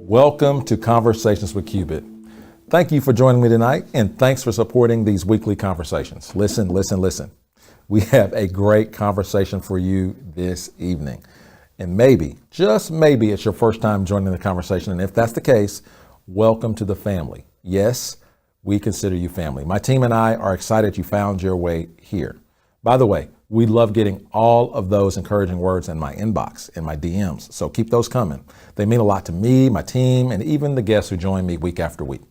Welcome to Conversations with Cubit. Thank you for joining me tonight, and thanks for supporting these weekly conversations. Listen. We have a great conversation for you this evening. And maybe, just maybe, it's your first time joining the conversation. And if that's the case, welcome to the family. Yes, we consider you family. My team and I are excited you found your way here. By the way, we love getting all of those encouraging words in my inbox, in my DMs. So keep those coming. They mean a lot to me, my team, and even the guests who join me week after week.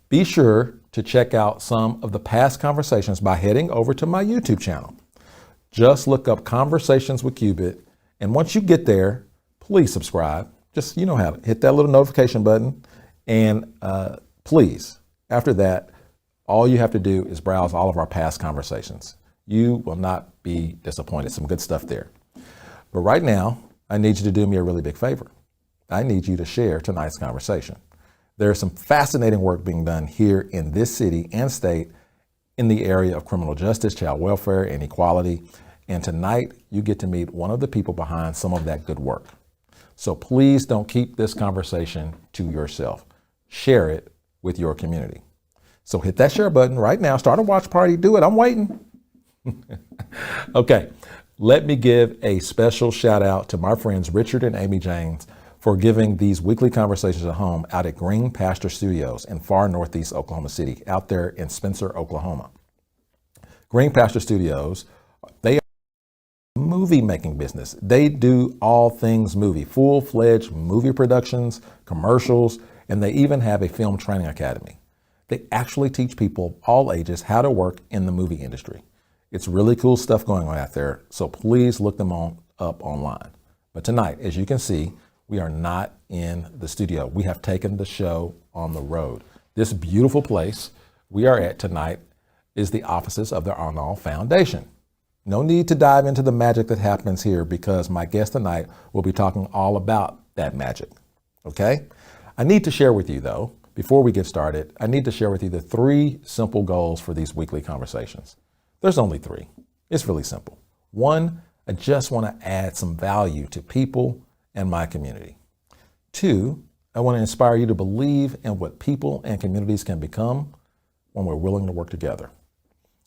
Be sure to check out some of the past conversations by heading over to my YouTube channel. Just look up Conversations with Cubit. And once you get there, please subscribe. Just, you know how to hit that little notification button. And please, after that, all you have to do is browse all of our past conversations. You will not be disappointed. Some good stuff there. But right now, I need you to do me a really big favor. I need you to share tonight's conversation. There is some fascinating work being done here in this city and state in the area of criminal justice, child welfare, and equality. And tonight, you get to meet one of the people behind some of that good work. So please don't keep this conversation to yourself. Share it with your community. So hit that share button right now. Start a watch party. Do it. I'm waiting. Okay, let me give a special shout out to my friends Richard and Amy James for giving these weekly conversations at home out at Green Pasture Studios in far northeast Oklahoma City, out there in Spencer, Oklahoma. Green Pasture Studios, they are a movie making business. They do all things movie, full-fledged movie productions, commercials, and they even have a film training academy. They actually teach people of all ages how to work in the movie industry. It's really cool stuff going on out there, so please look them up online. But tonight, as you can see, we are not in the studio. We have taken the show on the road. This beautiful place we are at tonight is the offices of the Arnall Foundation. No need to dive into the magic that happens here because my guest tonight will be talking all about that magic, okay? I need to share with you though, before we get started, I need to share with you the 3 simple goals for these weekly conversations. There's only 3. It's really simple. 1, I just want to add some value to people and my community. 2, I want to inspire you to believe in what people and communities can become when we're willing to work together.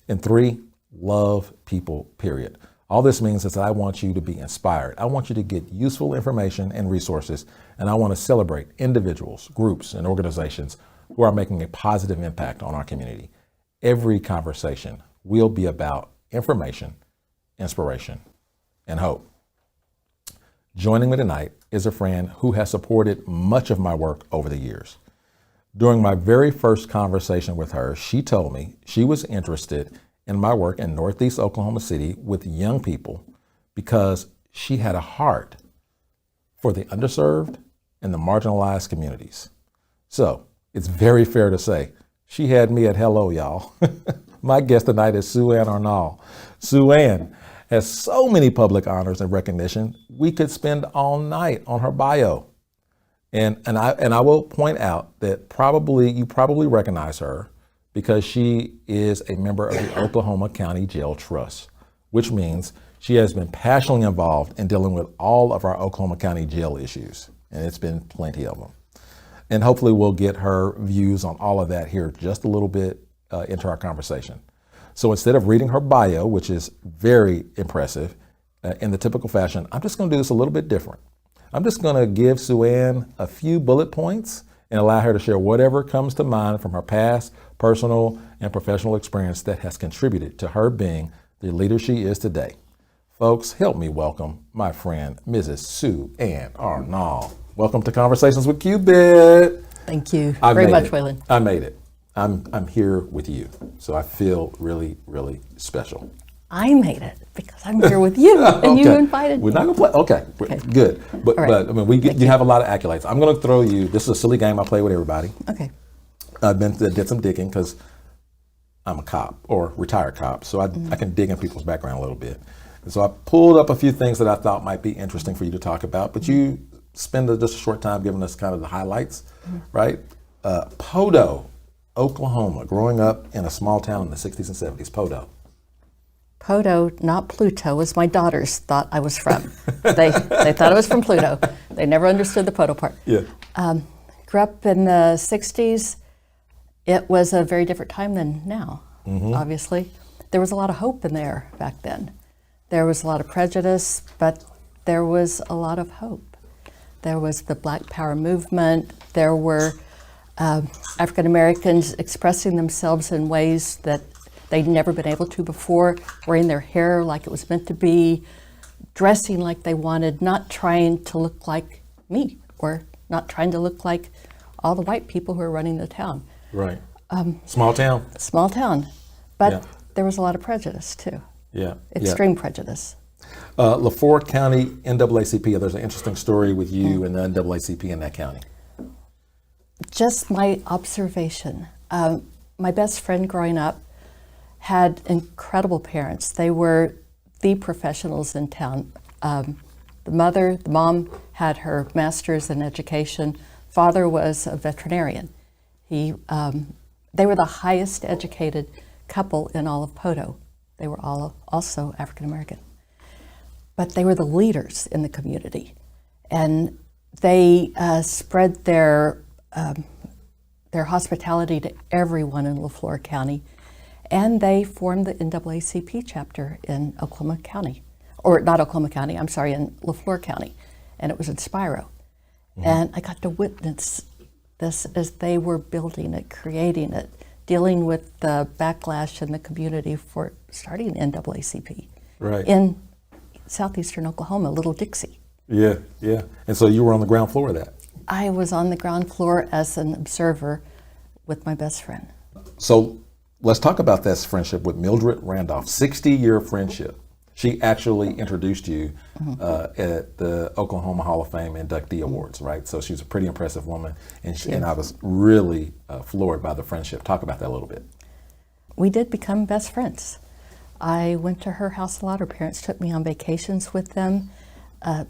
And 3, love people, period. All this means is that I want you to be inspired. I want you to get useful information and resources, and I want to celebrate individuals, groups, and organizations who are making a positive impact on our community. Every conversation will be about information, inspiration, and hope. Joining me tonight is a friend who has supported much of my work over the years. During my very first conversation with her, she told me she was interested in my work in Northeast Oklahoma City with young people because she had a heart for the underserved and the marginalized communities. So it's very fair to say she had me at hello, y'all. My guest tonight is Ann Arnall. Ann has so many public honors and recognition, we could spend all night on her bio. And I will point out that you probably recognize her because she is a member of the Oklahoma County Jail Trust, which means she has been passionately involved in dealing with all of our Oklahoma County jail issues, and it's been plenty of them. And hopefully we'll get her views on all of that here just a little bit into our conversation. So instead of reading her bio, which is very impressive in the typical fashion, I'm just going to do this a little bit different. I'm just going to give Ann a few bullet points and allow her to share whatever comes to mind from her past, personal, and professional experience that has contributed to her being the leader she is today. Folks, help me welcome my friend, Mrs. Ann Arnall. Welcome to Conversations with Cubit. Thank you very much, Wayland. I made it. I'm here with you, so I feel really, really special. I made it because I'm here with you, and okay. You invited me. We're not gonna play. Okay. Good. But right. But I mean, you have a lot of accolades. I'm gonna throw you. This is a silly game I play with everybody. Okay. Did some digging because I'm a cop or retired cop, so I can dig in people's background a little bit. And so I pulled up a few things that I thought might be interesting for you to talk about. But you spend just a short time giving us kind of the highlights, right? Podo, Oklahoma, growing up in a small town in the 60s and 70s. Podo, not Pluto, as my daughters thought I was from. They thought I was from Pluto. They never understood the Podo part. Yeah. Grew up in the 60s. It was a very different time than now, obviously. There was a lot of hope in there back then. There was a lot of prejudice, but there was a lot of hope. There was the Black Power movement. There were African Americans expressing themselves in ways that they'd never been able to before, wearing their hair like it was meant to be, dressing like they wanted, not trying to look like me or not trying to look like all the white people who are running the town. Right. Small town. Small town. But there was a lot of prejudice too. Yeah. Extreme prejudice. LaFleur County NAACP, there's an interesting story with you and the NAACP in that county. Just my observation. My best friend growing up had incredible parents. They were the professionals in town. The mom had her master's in education. Father was a veterinarian. They were the highest educated couple in all of Poteau. They were all also African American. But they were the leaders in the community. And they spread their hospitality to everyone in LaFleur County. And they formed the NAACP chapter in Oklahoma County. Or not Oklahoma County, I'm sorry, in LaFleur County. And it was in Spiro. And I got to witness this as they were building it, creating it, dealing with the backlash in the community for starting NAACP in southeastern Oklahoma, Little Dixie. Yeah. And so you were on the ground floor of that? I was on the ground floor as an observer with my best friend. So let's talk about this friendship with Mildred Randolph, 60-year friendship. She actually introduced you at the Oklahoma Hall of Fame inductee awards, right? So she was a pretty impressive woman, and I was really floored by the friendship. Talk about that a little bit. We did become best friends. I went to her house a lot. Her parents took me on vacations with them.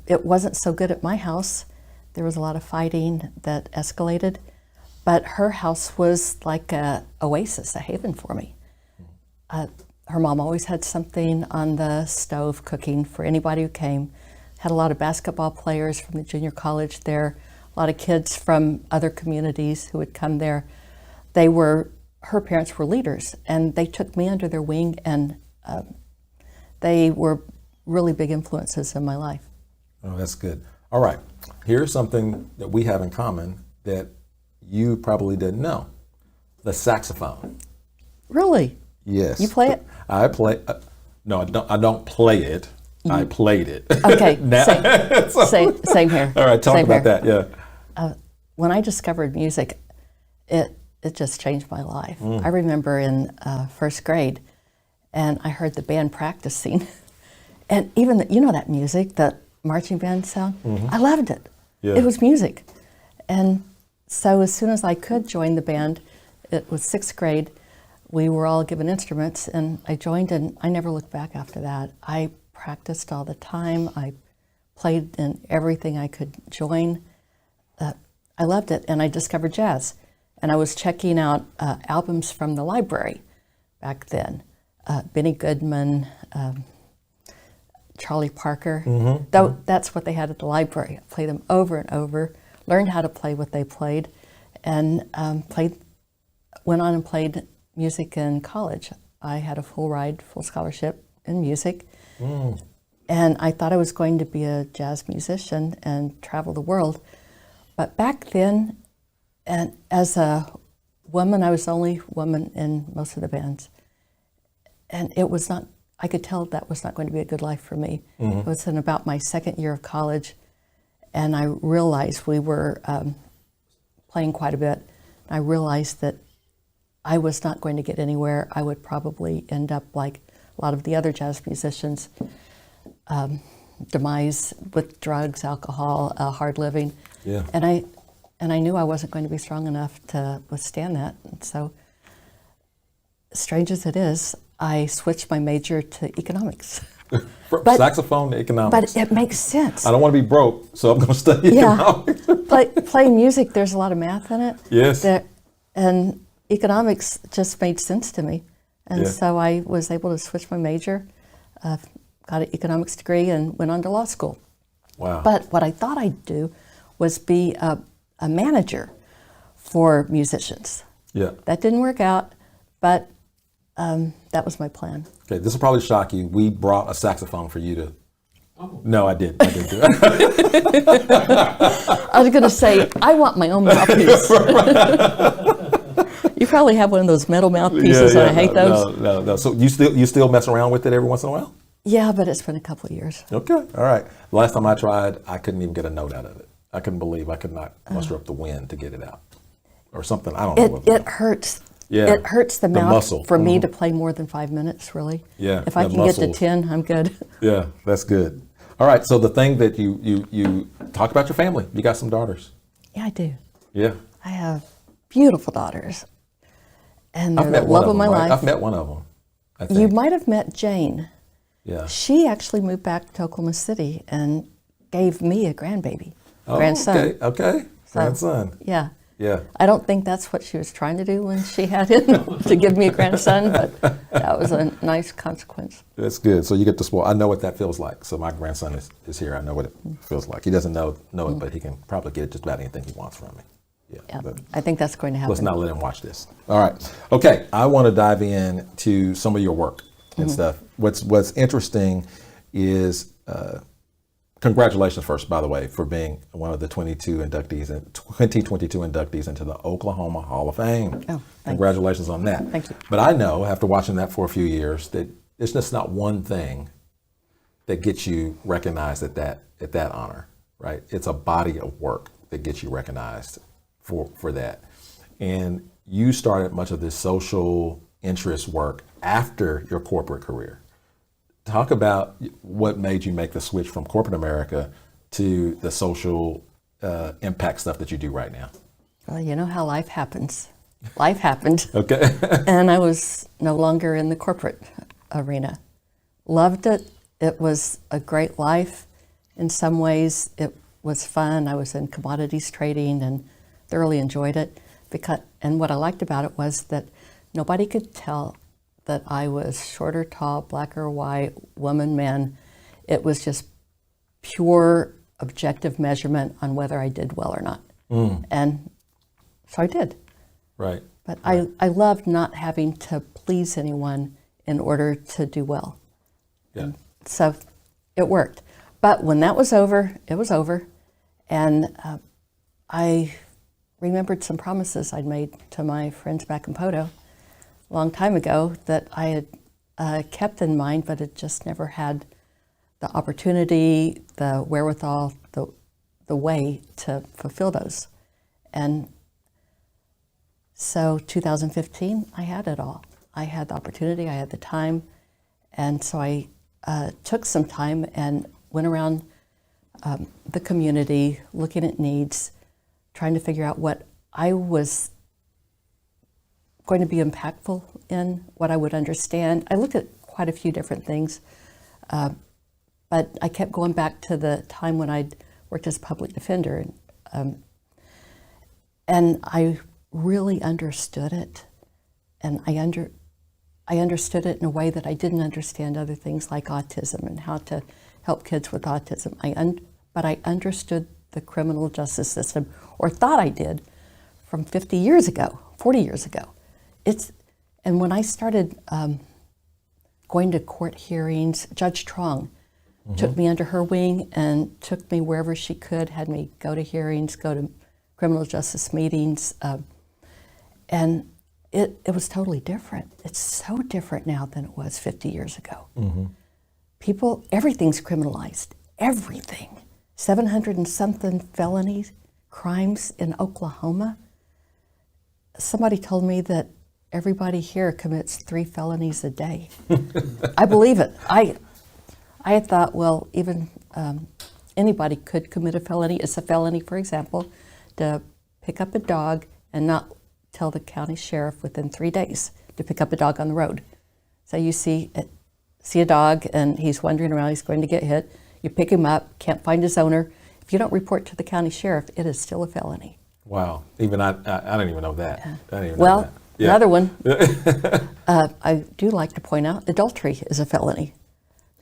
It wasn't so good at my house. There was a lot of fighting that escalated, but her house was like an oasis, a haven for me. Her mom always had something on the stove cooking for anybody who came. Had a lot of basketball players from the junior college there, a lot of kids from other communities who would come there. Her parents were leaders, and they took me under their wing, and they were really big influences in my life. Oh, that's good. All right, here's something that we have in common that you probably didn't know: the saxophone. Really? Yes. You play it? I play. No, I don't play it. I played it. Okay. Same here. All right, talk about that. Yeah. When I discovered music, it just changed my life. I remember in first grade, and I heard the band practicing, and even that music, that marching band sound. I loved it. Yeah. It was music, and so as soon as I could join the band, it was sixth grade. We were all given instruments, and I joined, and I never looked back after that. I practiced all the time. I played in everything I could join. I loved it, and I discovered jazz. And I was checking out albums from the library back then. Benny Goodman, Charlie Parker. That's what they had at the library. I played them over and over, learned how to play what they played, and went on and played music in college. I had a full scholarship in music. And I thought I was going to be a jazz musician and travel the world. But back then, and as a woman, I was the only woman in most of the bands. And I could tell that was not going to be a good life for me. It was in about my second year of college, and I realized we were playing quite a bit. I realized that I was not going to get anywhere. I would probably end up like a lot of the other jazz musicians, demise with drugs, alcohol, hard living. Yeah. And I knew I wasn't going to be strong enough to withstand that. And so, strange as it is, I switched my major to economics. From saxophone to economics. But it makes sense. I don't want to be broke, so I'm going to study economics. Playing music, there's a lot of math in it. Yes. And economics just made sense to me. And so I was able to switch my major, got an economics degree, and went on to law school. Wow. But what I thought I'd do was be a a manager for musicians. Yeah. That didn't work out, but that was my plan. Okay, this will probably shock you. We brought a saxophone for you to. Oh. No, I didn't do it. I was going to say, I want my own mouthpiece. You probably have one of those metal mouthpieces, and I hate those. No. So you still mess around with it every once in a while? Yeah, but it's been a couple of years. Okay, all right. The last time I tried, I couldn't even get a note out of it. I couldn't believe I could not muster up the wind to get it out, or something. I don't know. It hurts. Yeah, it hurts the mouth muscle. for me to play more than 5 minutes. Really. Yeah. If I can get to 10, I'm good. Yeah, that's good. All right. So the thing that you talk about your family. You got some daughters. Yeah, I do. Yeah. I have beautiful daughters, and they're I've the met one love of of my them, right? life. I've met one of them. I think. You might have met Jane. Yeah. She actually moved back to Oklahoma City and gave me a grandbaby, grandson. Okay. Grandson. Yeah. Yeah. I don't think that's what she was trying to do when she had him, to give me a grandson, but that was a nice consequence. That's good. So you get to spoil. I know what that feels like. So my grandson is here. I know what it feels like. He doesn't know it, but he can probably get just about anything he wants from me. Yeah, I think that's going to happen. Let's not let him watch this. All right. Okay. I want to dive in to some of your work and stuff. What's interesting is congratulations first, by the way, for being one of the 2022 inductees into the Oklahoma Hall of Fame. Oh, congratulations on that. Thank you. But I know, after watching that for a few years, that it's just not one thing that gets you recognized at that honor, right? It's a body of work that gets you recognized for that. And you started much of this social interest work after your corporate career. Talk about what made you make the switch from corporate America to the social impact stuff that you do right now. Well, you know how life happens. Life happened. Okay. And I was no longer in the corporate arena. Loved it. It was a great life. In some ways, it was fun. I was in commodities trading and thoroughly enjoyed it. And what I liked about it was that nobody could tell that I was short or tall, black or white, woman, man. It was just pure objective measurement on whether I did well or not. And so I did. Right. But I loved not having to please anyone in order to do well. Yeah. And so it worked. But when that was over, it was over. And I remembered some promises I'd made to my friends back in Poto a long time ago that I had kept in mind, but had just never had the opportunity, the wherewithal, the way to fulfill those. And so 2015, I had it all. I had the opportunity, I had the time, and so I took some time and went around the community, looking at needs, trying to figure out what I was going to be impactful in, what I would understand. I looked at quite a few different things, but I kept going back to the time when I'd worked as a public defender, and I really understood it, and I understood it in a way that I didn't understand other things like autism and how to help kids with autism. But I understood the criminal justice system, or thought I did, from 50 years ago, 40 years ago. And when I started going to court hearings, Judge Trong took me under her wing and took me wherever she could, had me go to hearings, go to criminal justice meetings, and it was totally different. It's so different now than it was 50 years ago. People, everything's criminalized, everything. 700 and something felony crimes in Oklahoma. Somebody told me that everybody here commits 3 felonies a day. I believe it. I had thought, well, even anybody could commit a felony. It's a felony, for example, to pick up a dog and not tell the county sheriff within 3 days to pick up a dog on the road. So you see a dog and he's wandering around, he's going to get hit. You pick him up, can't find his owner. If you don't report to the county sheriff, it is still a felony. Wow. Even I didn't even know that. I didn't even Well, know that. Yeah. another one, I do like to point out, adultery is a felony.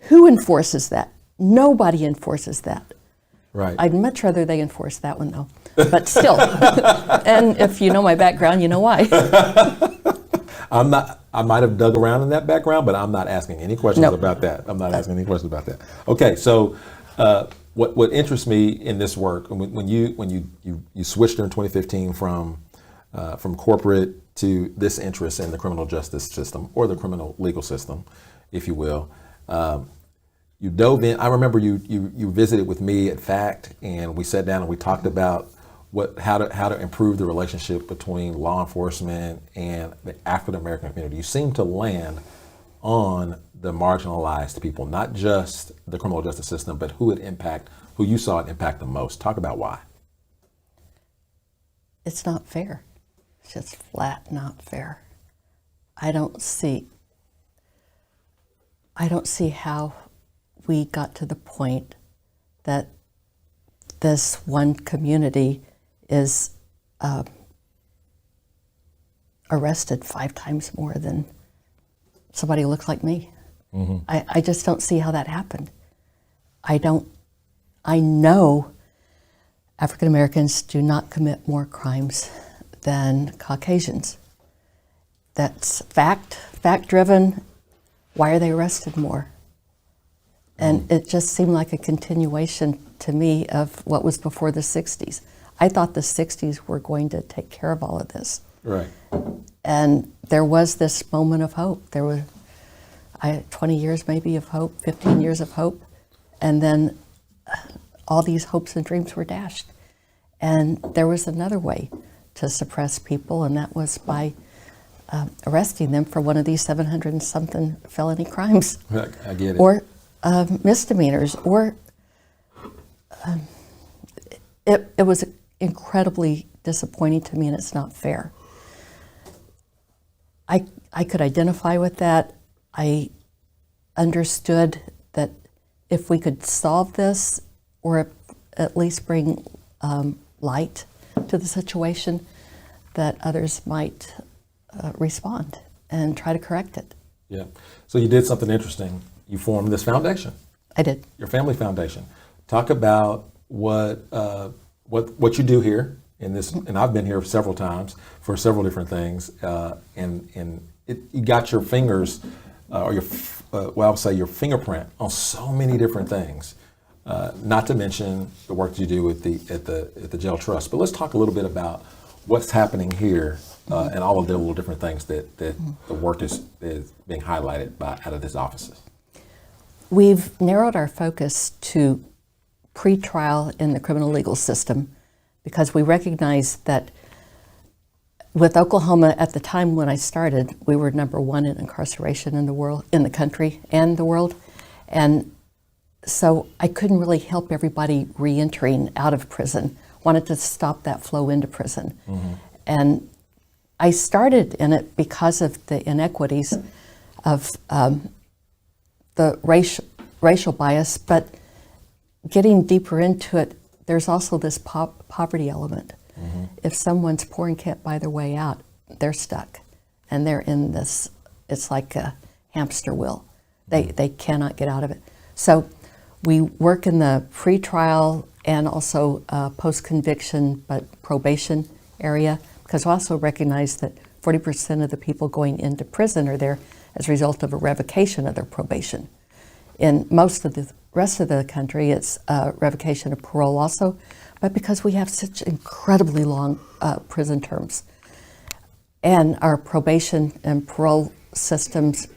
Who enforces that? Nobody enforces that. Right. I'd much rather they enforce that one, though. But still, and if you know my background, you know why. I'm not. I might have dug around in that background, but I'm not asking any questions Nope. about that. I'm not asking any questions about that. Okay, so what interests me in this work, when you switched in 2015 from corporate to this interest in the criminal justice system, or the criminal legal system, if you will, you dove in. I remember you visited with me at FACT, and we sat down and we talked about how to improve the relationship between law enforcement and the African American community. You seem to land on the marginalized people, not just the criminal justice system, but who you saw it impact the most. Talk about why. It's not fair. It's just flat not fair. I don't see how we got to the point that this one community is arrested 5 times more than somebody who looks like me. Mm-hmm. I just don't see how that happened. I know African Americans do not commit more crimes than Caucasians. That's fact-driven. Why are they arrested more? And it just seemed like a continuation to me of what was before the 60s. I thought the 60s were going to take care of all of this. Right. And there was this moment of hope. There were 20 years maybe of hope, 15 years of hope, and then all these hopes and dreams were dashed. And there was another way to suppress people, and that was by arresting them for one of these 700 and something felony crimes. I get it. Or misdemeanors, or it was incredibly disappointing to me, and it's not fair. I could identify with that. I understood that if we could solve this, or at least bring light to the situation, that others might respond and try to correct it. Yeah. So you did something interesting. You formed this foundation. I did. Your family foundation. Talk about what you do here in this, and I've been here several times for several different things, and you got your fingers, or I would say your fingerprint on so many different things. Not to mention the work you do at the jail trust. But let's talk a little bit about what's happening here, and all of the little different things that the work is being highlighted out of these offices. We've narrowed our focus to pretrial in the criminal legal system, because we recognize that with Oklahoma, at the time when I started, we were #1 in incarceration in the world, in the country and the world. And so I couldn't really help everybody re-entering out of prison. Wanted to stop that flow into prison. Mm-hmm. And I started in it because of the inequities of the racial bias, but getting deeper into it, there's also this poverty element. Mm-hmm. If someone's poor and can't buy their way out, they're stuck, and they're in this, it's like a hamster wheel. They cannot get out of it. So we work in the pretrial and also post-conviction, but probation area, because we also recognize that 40% of the people going into prison are there as a result of a revocation of their probation. In most of the rest of the country, it's revocation of parole also, but because we have such incredibly long prison terms, and our probation and parole systems,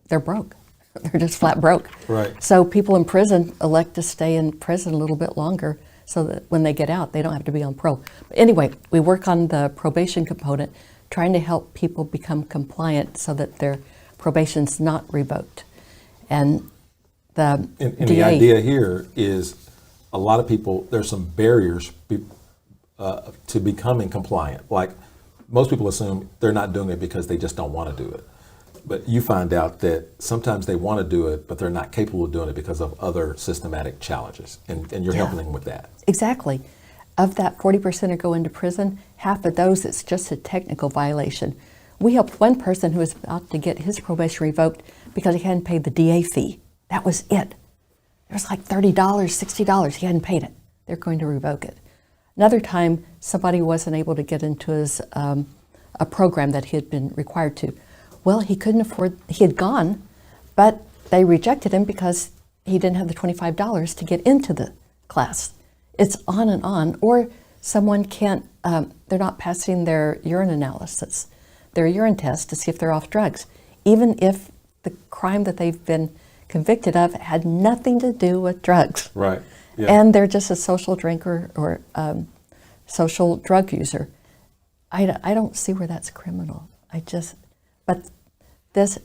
they're broke. They're just flat broke. Right. So people in prison elect to stay in prison a little bit longer so that when they get out, they don't have to be on parole. But anyway, we work on the probation component, trying to help people become compliant so that their probation's not revoked. And the and the idea here is a lot of people, there's some barriers to becoming compliant. Like most people assume they're not doing it because they just don't want to do it. But you find out that sometimes they want to do it, but they're not capable of doing it because of other systematic challenges. And you're helping them with that. Exactly. Of that 40% who go into prison, half of those, it's just a technical violation. We helped one person who was about to get his probation revoked because he hadn't paid the DA fee. That was it. It was like $30, $60. He hadn't paid it. They're going to revoke it. Another time, somebody wasn't able to get into his a program that he had been required to. Well, he couldn't afford, he had gone, but they rejected him because he didn't have the $25 to get into the class. It's on and on. Or someone can't, they're not passing their urine analysis, their urine test to see if they're off drugs, even if the crime that they've been convicted of had nothing to do with drugs. Right. Yeah. And they're just a social drinker or social drug user. I don't see where that's criminal. But this,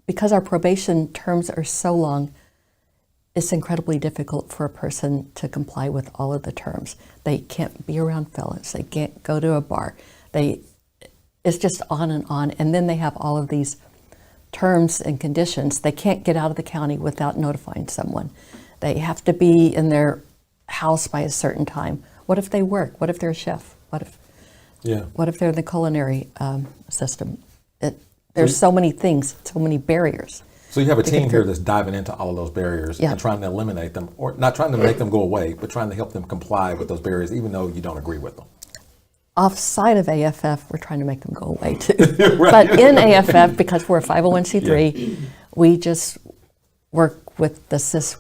because our probation terms are so long, it's incredibly difficult for a person to comply with all of the terms. They can't be around fellas. They can't go to a bar. It's just on. And then they have all of these terms and conditions. They can't get out of the county without notifying someone. They have to be in their house by a certain time. What if they work? What if they're a chef? What if they're in the culinary system? There's so many things, so many barriers. So you have a team here that's diving into all of those barriers and trying to eliminate them, or not trying to make them go away, but trying to help them comply with those barriers, even though you don't agree with them. Offside of AFF, we're trying to make them go away too. Right. But in AFF, because we're a 501c3, we just work with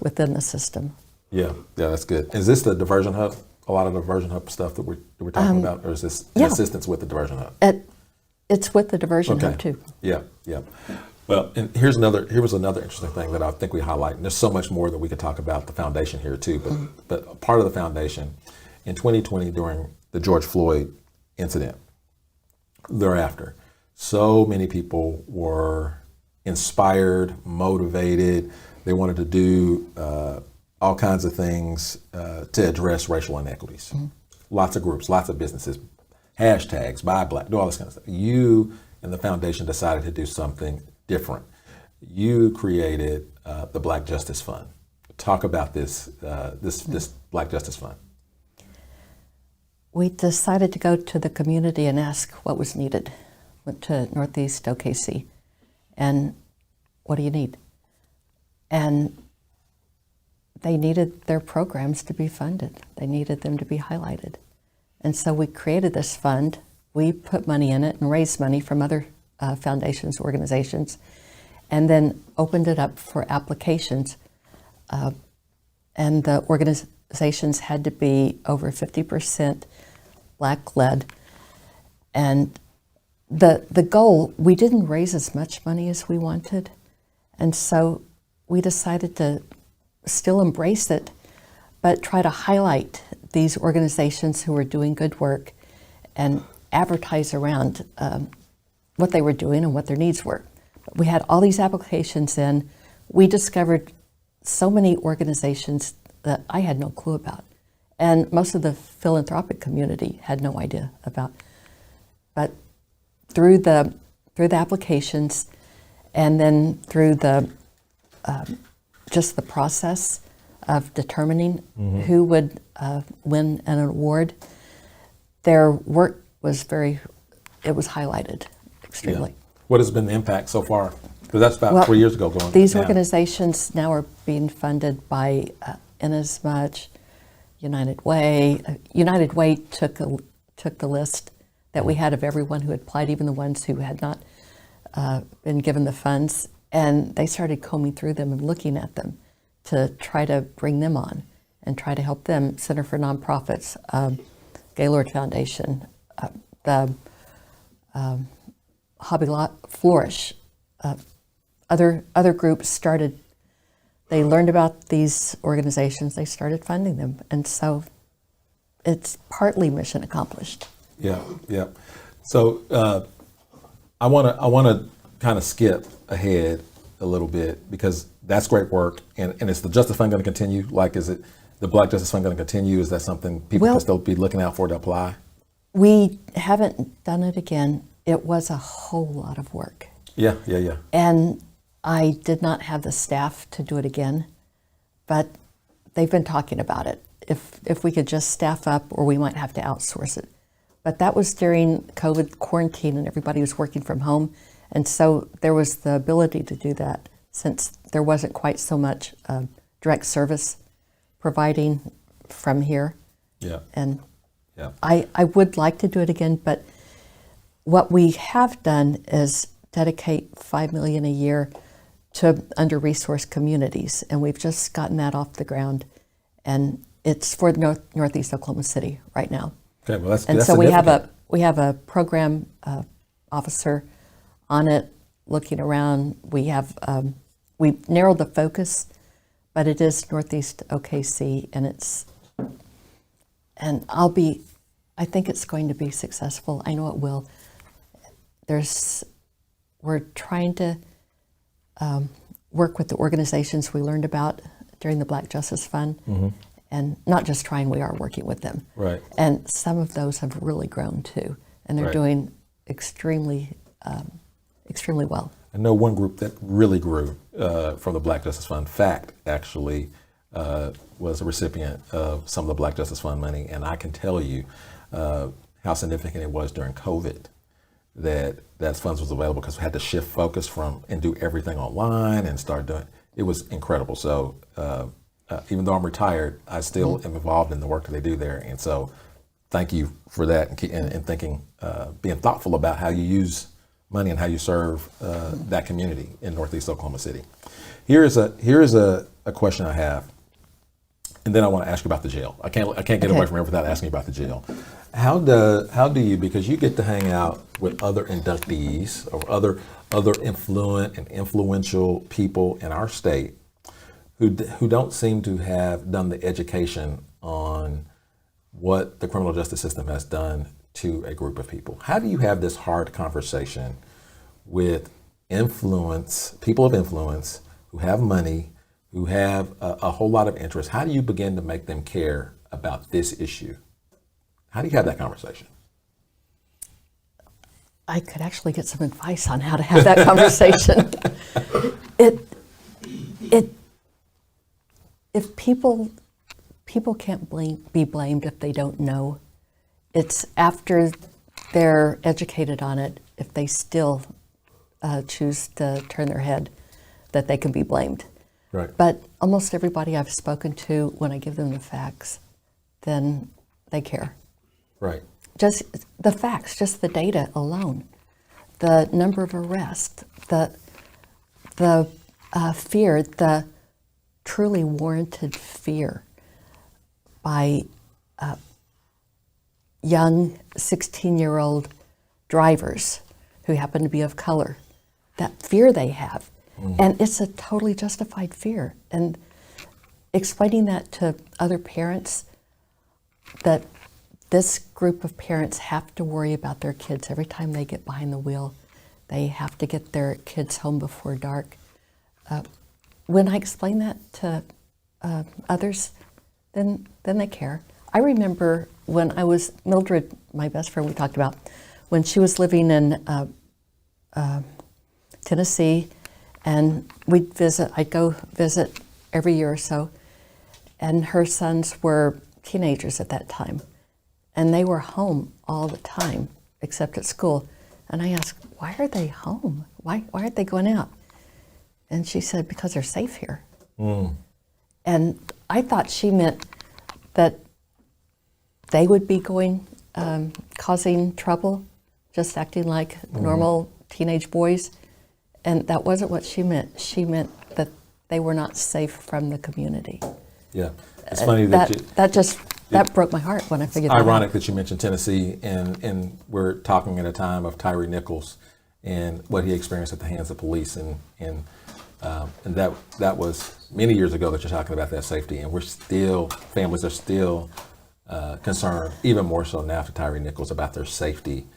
within the system. Yeah, that's good. Is this the diversion hub? A lot of the diversion hub stuff that we're talking about, or is this in assistance with the diversion hub? It's with the diversion hub too. Yeah. Well, and here was another interesting thing that I think we highlight, and there's so much more that we could talk about the foundation here too, but part of the foundation in 2020 during the George Floyd incident, thereafter, so many people were inspired, motivated. They wanted to do all kinds of things to address racial inequities. Lots of groups, lots of businesses, hashtags, buy black, do all this kind of stuff. You and the foundation decided to do something different. You created the Black Justice Fund. Talk about this Black Justice Fund. We decided to go to the community and ask what was needed. Went to Northeast OKC, and what do you need? And they needed their programs to be funded. They needed them to be highlighted. And so we created this fund. We put money in it and raised money from other foundations, organizations, and then opened it up for applications. And the organizations had to be over 50% Black-led. And the goal, we didn't raise as much money as we wanted. And so we decided to still embrace it, but try to highlight these organizations who were doing good work and advertise around what they were doing and what their needs were. We had all these applications in. We discovered so many organizations that I had no clue about. And most of the philanthropic community had no idea about. But through the applications and then through the just the process of determining who would win an award, their work was it was highlighted extremely. Yeah. What has been the impact so far? Because that's about 3 years ago going. These organizations now are being funded by Inasmuch, United Way. United Way took the list that we had of everyone who had applied, even the ones who had not been given the funds, and they started combing through them and looking at them to try to bring them on and try to help them. Center for Nonprofits, Gaylord Foundation, the Hobby Lot Flourish, other groups started. They learned about these organizations. They started funding them, and so it's partly mission accomplished. Yeah. So I want to kind of skip ahead a little bit because that's great work, and is the Justice Fund going to continue? Like, is it the Black Justice Fund going to continue? Is that something people can still be looking out for to apply? We haven't done it again. It was a whole lot of work. Yeah. And I did not have the staff to do it again, but they've been talking about it. If we could just staff up, or we might have to outsource it. But that was during COVID quarantine and everybody was working from home. And so there was the ability to do that since there wasn't quite so much direct service providing from here. Yeah. And Yeah. I would like to do it again, but what we have done is dedicate $5 million a year to under-resourced communities, and we've just gotten that off the ground, and it's for Northeast Oklahoma City right now. Okay, well that's And so significant. we have a program officer on it, looking around. We have we've narrowed the focus, but it is Northeast OKC, and I think it's going to be successful. I know it will. We're trying to work with the organizations we learned about during the Black Justice Fund, and not just trying, we are working with them. Right. And some of those have really grown too, and they're Right. doing extremely well. I know one group that really grew from the Black Justice Fund. FACT actually was a recipient of some of the Black Justice Fund money, and I can tell you how significant it was during COVID that funds was available, because we had to shift focus and do everything online and start doing. It was incredible. So even though I'm retired, I still am involved in the work that they do there, and so thank you for that and thinking, being thoughtful about how you use money and how you serve that community in Northeast Oklahoma City. Here's a question I have, and then I want to ask you about the jail. I can't get away from it without asking you about the jail. How do you, because you get to hang out with other inductees or other influent and influential people in our state who don't seem to have done the education on what the criminal justice system has done to a group of people. How do you have this hard conversation with people of influence who have money, who have a whole lot of interest? How do you begin to make them care about this issue? How do you have that conversation? I could actually get some advice on how to have that conversation. If people can't be blamed if they don't know. It's after they're educated on it, if they still choose to turn their head, that they can be blamed. Right. But almost everybody I've spoken to, when I give them the facts, then they care. Right. Just the facts, just the data alone, the number of arrests, the fear, the truly warranted fear by young 16-year-old drivers who happen to be of color, that fear they have. And it's a totally justified fear. And explaining that to other parents, that this group of parents have to worry about their kids every time they get behind the wheel. They have to get their kids home before dark. When I explain that to others, then they care. I remember when I was, Mildred, my best friend we talked about, when she was living in Tennessee, and I'd go visit every year or so, and her sons were teenagers at that time, and they were home all the time, except at school. And I asked, why are they home? Why aren't they going out? And she said, because they're safe here. And I thought she meant that they would be going, causing trouble, just acting like normal teenage boys. And that wasn't what she meant. She meant that they were not safe from the community. Yeah. It's funny that broke my heart when I figured that out. Ironic that you mentioned Tennessee, and we're talking at a time of Tyree Nichols and what he experienced at the hands of police, and that was many years ago that you're talking about that safety, and families are still concerned, even more so now after Tyree Nichols, about their safety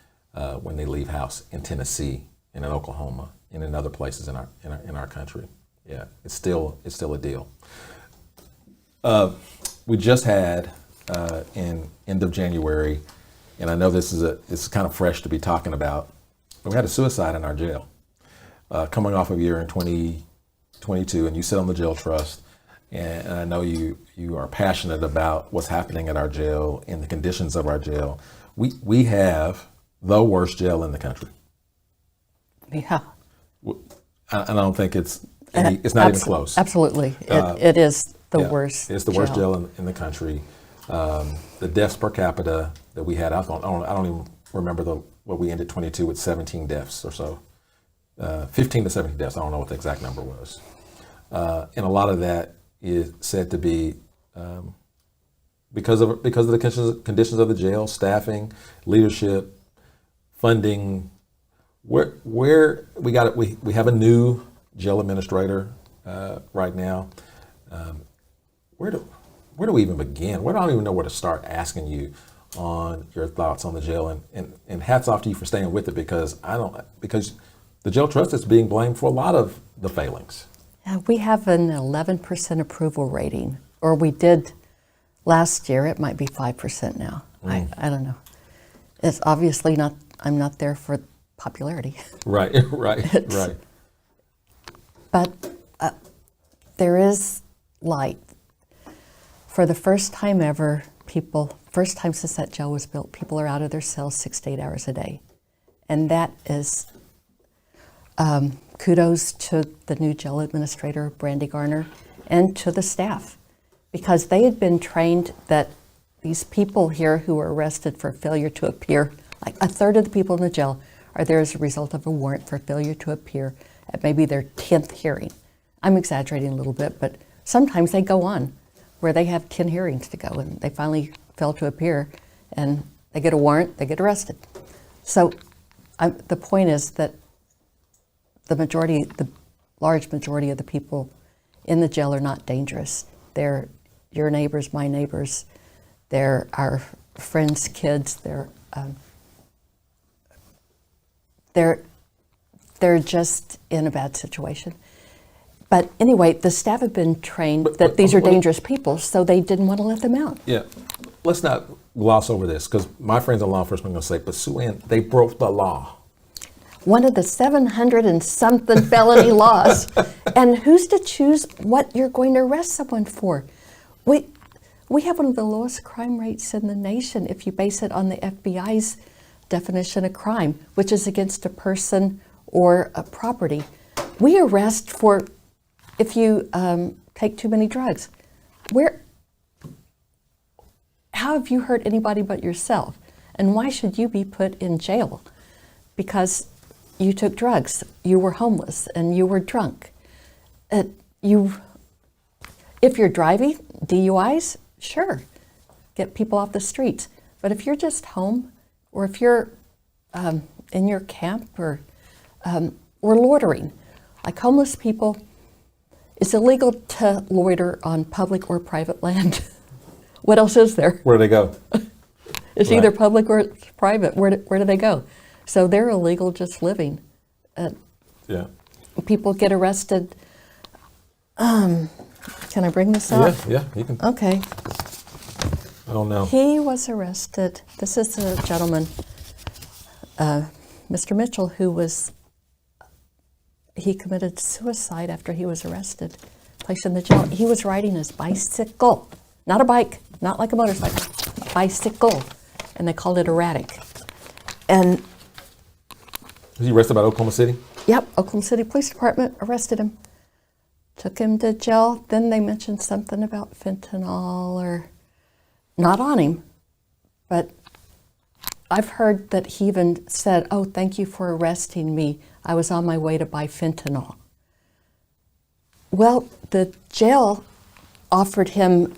when they leave house in Tennessee and in Oklahoma and in other places in our country. Yeah, it's still a deal. We just had in end of January, and I know this is kind of fresh to be talking about, but we had a suicide in our jail coming off of a year in 2022, and you sit on the jail trust, and I know you are passionate about what's happening at our jail and the conditions of our jail. We have the worst jail in the country. Yeah. I don't think it's It's not even close. Absolutely. It is the Yeah, worst. It's the worst jail in the country. The deaths per capita that we had, I don't even remember what we ended 22 with 17 deaths or so. 15 to 17 deaths. I don't know what the exact number was. And a lot of that is said to be because of the conditions of the jail, staffing, leadership, funding. Where we got it, we have a new jail administrator right now. Where do we even begin? I don't even know where to start asking you on your thoughts on the jail, and hats off to you for staying with it, because the jail trust is being blamed for a lot of the failings. Yeah, we have an 11% approval rating, or we did last year. It might be 5% now. I don't know. It's obviously not. I'm not there for popularity. Right. But there is light. For the first time ever, first time since that jail was built, people are out of their cells 6 to 8 hours a day. And that is kudos to the new jail administrator, Brandy Garner, and to the staff, because they had been trained that these people here who were arrested for failure to appear, like a third of the people in the jail are there as a result of a warrant for failure to appear at maybe their 10th hearing. I'm exaggerating a little bit, but sometimes they go on where they have 10 hearings to go and they finally fail to appear and they get a warrant, they get arrested. So the point is that the large majority of the people in the jail are not dangerous. They're your neighbors, my neighbors, they're our friends' kids, they're just in a bad situation. But anyway, the staff have been trained that these are dangerous people, so they didn't want to let them out. Yeah, let's not gloss over this, because my friends in law enforcement are going to say, but Sue Ann, they broke the law. One of the 700 and something felony laws. And who's to choose what you're going to arrest someone for? We have one of the lowest crime rates in the nation if you base it on the FBI's definition of crime, which is against a person or a property. We arrest for if you take too many drugs. How have you hurt anybody but yourself? And why should you be put in jail? Because you took drugs, you were homeless, and you were drunk. If you're driving, DUIs, sure, get people off the streets. But if you're just home, or if you're in your camp, or loitering, like homeless people, it's illegal to loiter on public or private land. What else is there? Where do they go? It's either public or it's private. Where do they go? So they're illegal just living. Yeah. People get arrested. Can I bring this up? Yeah, you can. Okay. I don't know. He was arrested. This is a gentleman, Mr. Mitchell, he committed suicide after he was arrested, placed in the jail. He was riding his bicycle, not a bike, not like a motorcycle, a bicycle, and they called it erratic. And Was he arrested by Oklahoma City? Yep, Oklahoma City Police Department arrested him, took him to jail. Then they mentioned something about fentanyl, or not on him, but I've heard that he even said, "Oh, thank you for arresting me. I was on my way to buy fentanyl." Well, the jail offered him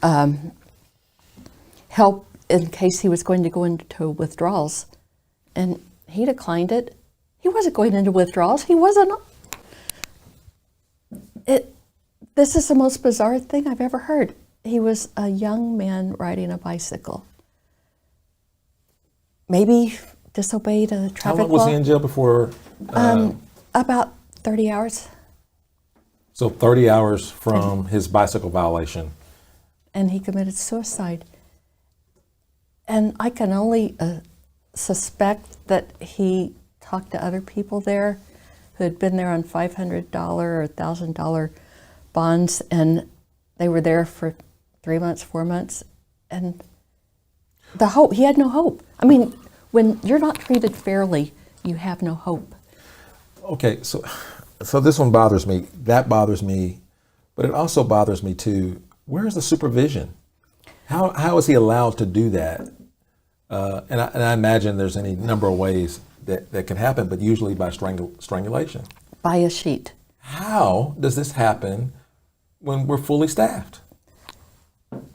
help in case he was going to go into withdrawals, and he declined it. He wasn't going into withdrawals. He wasn't. This is the most bizarre thing I've ever heard. He was a young man riding a bicycle. Maybe disobeyed a traffic law. How long was he in jail before? About 30 hours. So 30 hours from his bicycle violation. And he committed suicide. And I can only suspect that he talked to other people there who had been there on $500 or $1,000 bonds, and they were there for 3 months, 4 months, and he had no hope. I mean, when you're not treated fairly, you have no hope. Okay, so So this one bothers me. That bothers me, but it also bothers me too. Where is the supervision? How is he allowed to do that? And I imagine there's any number of ways that can happen, but usually by strangulation. By a sheet. How does this happen when we're fully staffed?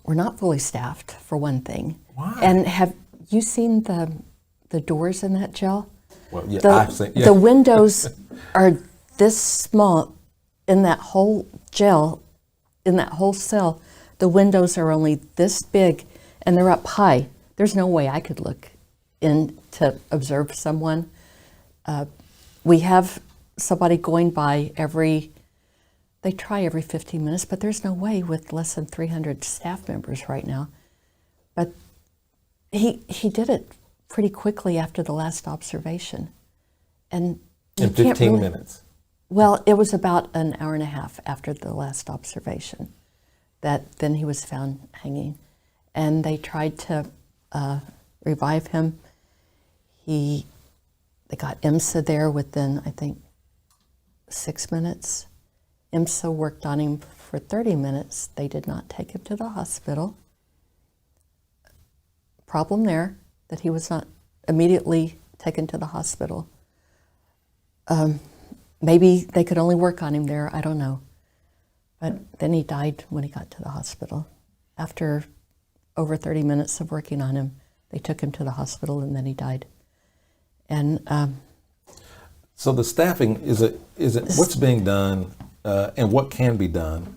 We're not fully staffed, for one thing. Why? And have you seen the doors in that jail? Well, yeah, The, I've seen. Yeah. the windows are this small in that whole jail, in that whole cell. The windows are only this big, and they're up high. There's no way I could look in to observe someone. We have somebody going by they try every 15 minutes, but there's no way with less than 300 staff members right now. But he did it pretty quickly after the last observation. And In 15 minutes. Well, it was about an hour and a half after the last observation that then he was found hanging. And they tried to revive him. They got IMSA there within, I think, 6 minutes. IMSA worked on him for 30 minutes. They did not take him to the hospital. Problem there, that he was not immediately taken to the hospital. Maybe they could only work on him there, I don't know. But then he died when he got to the hospital. After over 30 minutes of working on him, they took him to the hospital and then he died. And so the staffing, is it what's being done and what can be done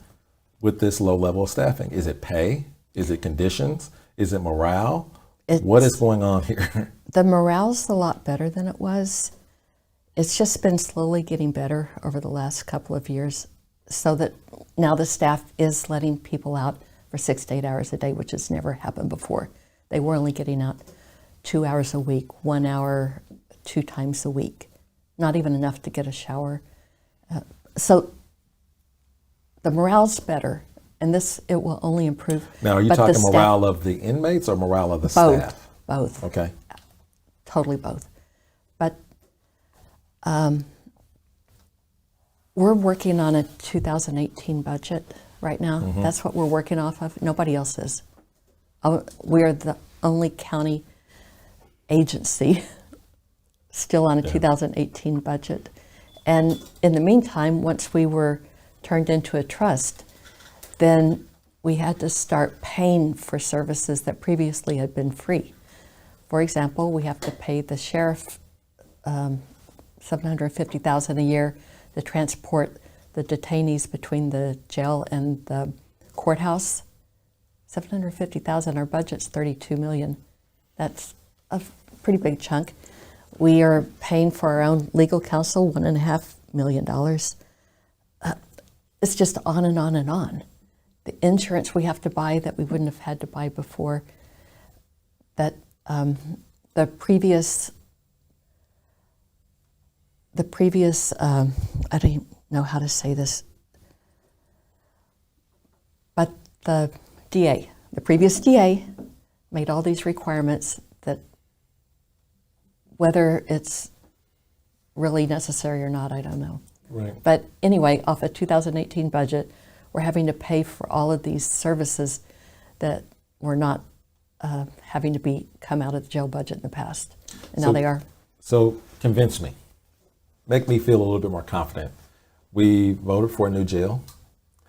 with this low level of staffing? Is it pay? Is it conditions? Is it morale? What is going on here? The morale's a lot better than it was. It's just been slowly getting better over the last couple of years, so that now the staff is letting people out for 6 to 8 hours a day, which has never happened before. They were only getting out 2 hours a week, 1 hour, 2 times a week, not even enough to get a shower. So the morale's better, and it will only improve. Now, are you But the talking morale of the inmates or morale of the staff? Both. Okay. Totally both. But we're working on a 2018 budget right now. Mm-hmm. That's what we're working off of. Nobody else is. We're the only county agency still on a 2018 budget. And in the meantime, once we were turned into a trust, then we had to start paying for services that previously had been free. For example, we have to pay the sheriff $750,000 a year to transport the detainees between the jail and the courthouse. $750,000. Our budget's $32 million. That's a pretty big chunk. We are paying for our own legal counsel, $1.5 million. It's just on and on and on. The insurance we have to buy that we wouldn't have had to buy before. That the previous I don't even know how to say this, but the previous DA made all these requirements that whether it's really necessary or not, I don't know. Right. But anyway, off a 2018 budget, we're having to pay for all of these services that were not having to come out of the jail budget in the past. And now they are. So convince me. Make me feel a little bit more confident. We voted for a new jail.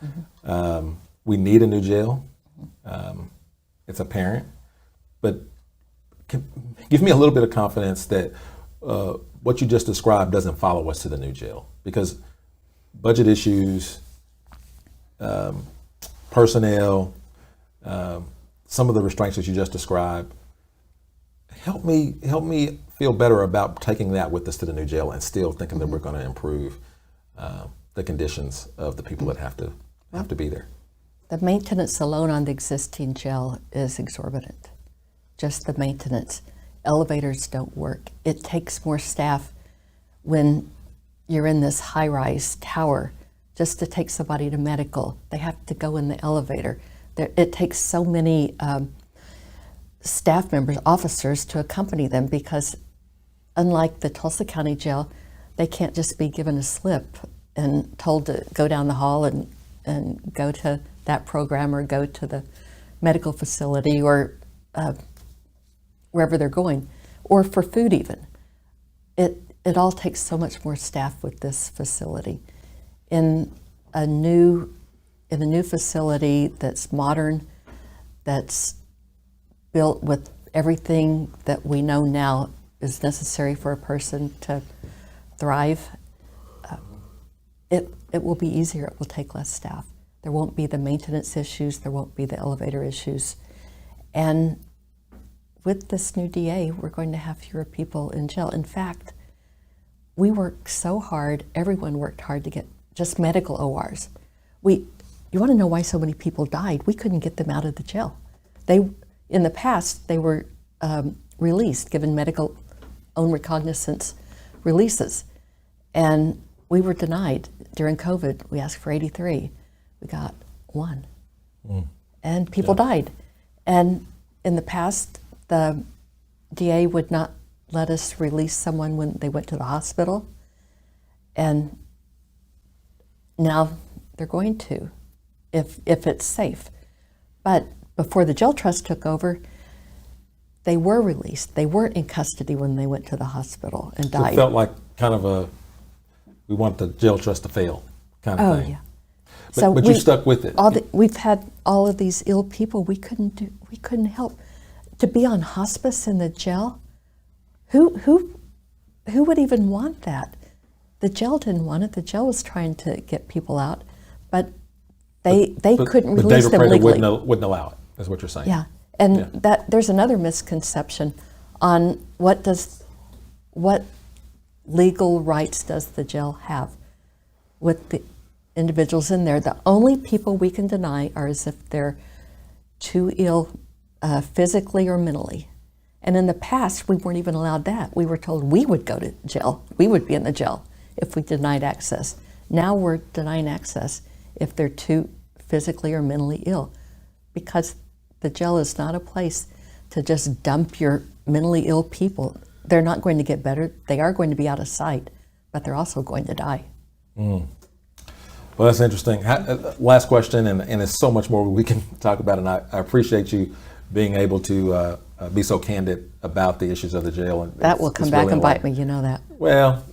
Mm-hmm. We need a new jail. It's apparent. But give me a little bit of confidence that what you just described doesn't follow us to the new jail. Because budget issues, personnel, some of the restraints that you just described, help me feel better about taking that with us to the new jail and still thinking that we're going to improve the conditions of the people that have to be there. The maintenance alone on the existing jail is exorbitant. Just the maintenance. Elevators don't work. It takes more staff when you're in this high-rise tower just to take somebody to medical. They have to go in the elevator. It takes so many staff members, officers, to accompany them, because unlike the Tulsa County Jail, they can't just be given a slip and told to go down the hall and go to that program or go to the medical facility or wherever they're going, or for food even. It all takes so much more staff with this facility. In a new facility that's modern, that's built with everything that we know now is necessary for a person to thrive, it will be easier. It will take less staff. There won't be the maintenance issues. There won't be the elevator issues. And with this new DA, we're going to have fewer people in jail. In fact, we worked so hard, everyone worked hard to get just medical ORs. You want to know why so many people died? We couldn't get them out of the jail. In the past, they were released, given medical own recognizance releases. And we were denied. During COVID, we asked for 83. We got 1. And people died. And in the past, the DA would not let us release someone when they went to the hospital. And now they're going to, if it's safe. But before the jail trust took over, they were released. They weren't in custody when they went to the hospital and died. It felt like kind of we want the jail trust to fail kind of thing. Yeah. But you stuck with it. We've had all of these ill people we couldn't help. To be on hospice in the jail, who would even want that? The jail didn't want it. The jail was trying to get people out, but they couldn't release them legally. Wouldn't allow it, is what you're saying. Yeah, and that there's another misconception on what legal rights does the jail have with the individuals in there. The only people we can deny are as if they're too ill physically or mentally. And in the past, we weren't even allowed that. We were told we would go to jail. We would be in the jail if we denied access. Now we're denying access if they're too physically or mentally ill, because the jail is not a place to just dump your mentally ill people. They're not going to get better. They are going to be out of sight, but they're also going to die. Well, that's interesting. Last question, and there's so much more we can talk about, and I appreciate you being able to be so candid about the issues of the jail. And that will come back and bite me, you know that. Well,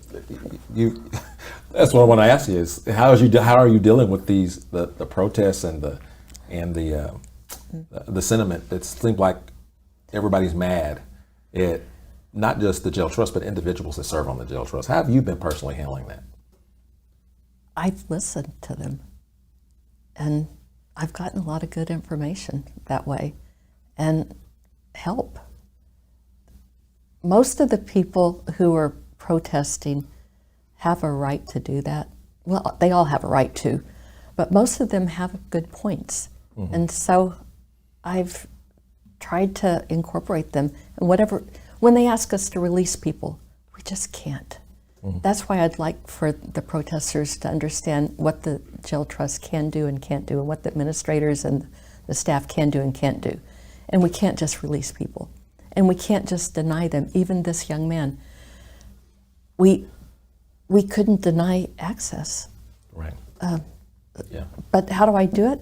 that's what I want to ask you is how are you dealing with the protests and the sentiment? It seems like everybody's mad at not just the jail trust, but individuals that serve on the jail trust. How have you been personally handling that? I've listened to them, and I've gotten a lot of good information that way, and help. Most of the people who are protesting have a right to do that. Well, they all have a right to, but most of them have good points. Mm-hmm. And so I've tried to incorporate them, and when they ask us to release people, we just can't. Mm-hmm. That's why I'd like for the protesters to understand what the jail trust can do and can't do, and what the administrators and the staff can do and can't do. And we can't just release people. And we can't just deny them. Even this young man, we couldn't deny access. Right. Yeah. But how do I do it?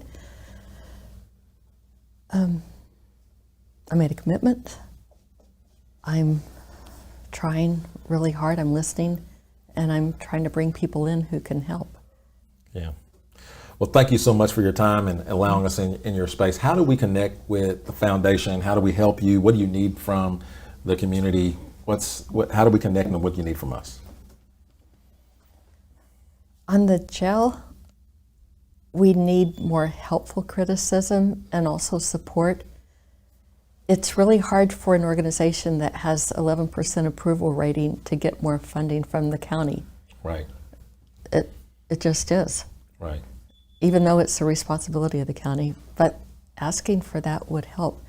I made a commitment. I'm trying really hard. I'm listening, and I'm trying to bring people in who can help. Yeah. Well, thank you so much for your time and allowing us in your space. How do we connect with the foundation? How do we help you? What do you need from the community? How do we connect, and what do you need from us? On the jail, we need more helpful criticism and also support. It's really hard for an organization that has 11% approval rating to get more funding from the county. Right. It just is. Right. Even though it's the responsibility of the county, but asking for that would help.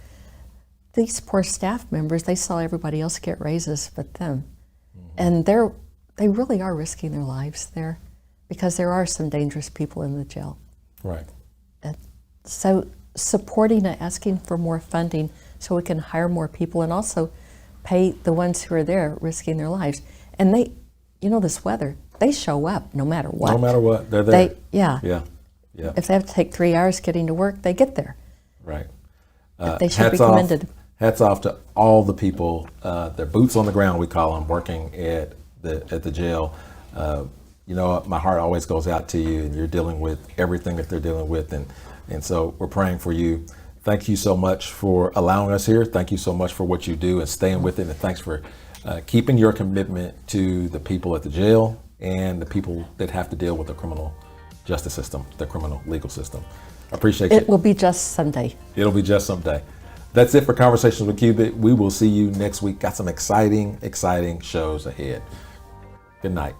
These poor staff members, they saw everybody else get raises but them. Mm-hmm. And they really are risking their lives there, because there are some dangerous people in the jail. Right. And so supporting and asking for more funding so we can hire more people and also pay the ones who are there risking their lives. And this weather, they show up no matter what. No matter what, they're there. Yeah. If they have to take 3 hours getting to work, they get there. Right. They should be commended. Hats off to all the people, their boots on the ground, we call them, working at the jail. My heart always goes out to you, and you're dealing with everything that they're dealing with, and so we're praying for you. Thank you so much for allowing us here. Thank you so much for what you do and staying with it, and thanks for keeping your commitment to the people at the jail and the people that have to deal with the criminal justice system, the criminal legal system. I appreciate you. It will be just someday. It'll be just someday. That's it for Conversations with Cubit. We will see you next week. Got some exciting shows ahead. Good night.